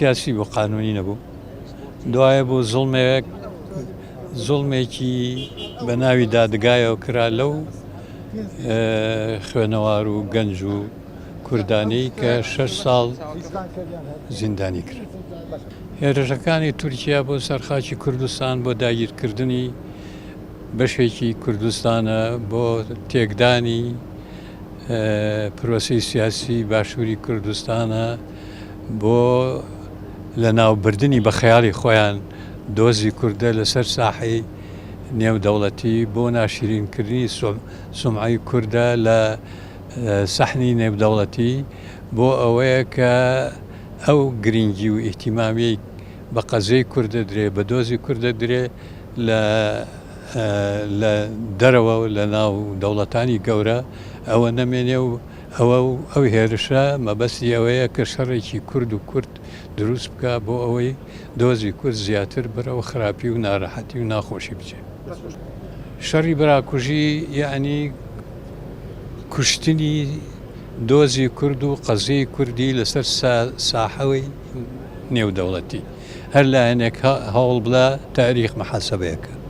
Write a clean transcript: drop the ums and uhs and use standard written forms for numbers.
سیاسی بۆ قانونی نەبوو دوایە بۆ زوڵمێکی بە ناوی دادگایەوە کرا لەو خوێنەوار و گەنج و کوردانەی کە 6 ساڵ زیندانی کرد. هێرشەکانی تورکیا بۆ سەرخاکی کوردستان بۆ داگیرکردنی بەشێکی کوردستانە بۆ تێکدانی پرۆسەی سیاسی باشووری کوردستانە بۆ لە ناوبردننی بە خەیاڵی خۆیان دۆزی کووردە لەسەر ساحەی نێودەوڵەتی بۆ ناشرینکردنی سومعی کووردە لە سەحنی نێودەوڵەتی بۆ ئەوەیە کە ئەو گرنگی و ئیحتیمامی بە قەزەی کووردە درێ بە دۆزی کووردە درێ لە دەرەوە و لە ناو دەوڵەتانی گەورە ئەوە نەمێنێ و ئەو هێرشە مەبەستی ئەوەیە کە شەڕێکی کورد و کورد دروست بکە بۆ ئەوەی دۆزی کورد زیاتر بەرەوە خراپی و ناڕەحەتی و ناخۆشی بچێت. شەڕی براکوژی یعنی کوشتنی دۆزی کورد و قەزەی کوردی لەسەر ساحەوەی نێودەوڵەتی هەر لایەنێک هەوڵ بڵا تاریخ محاسەبەیەکە.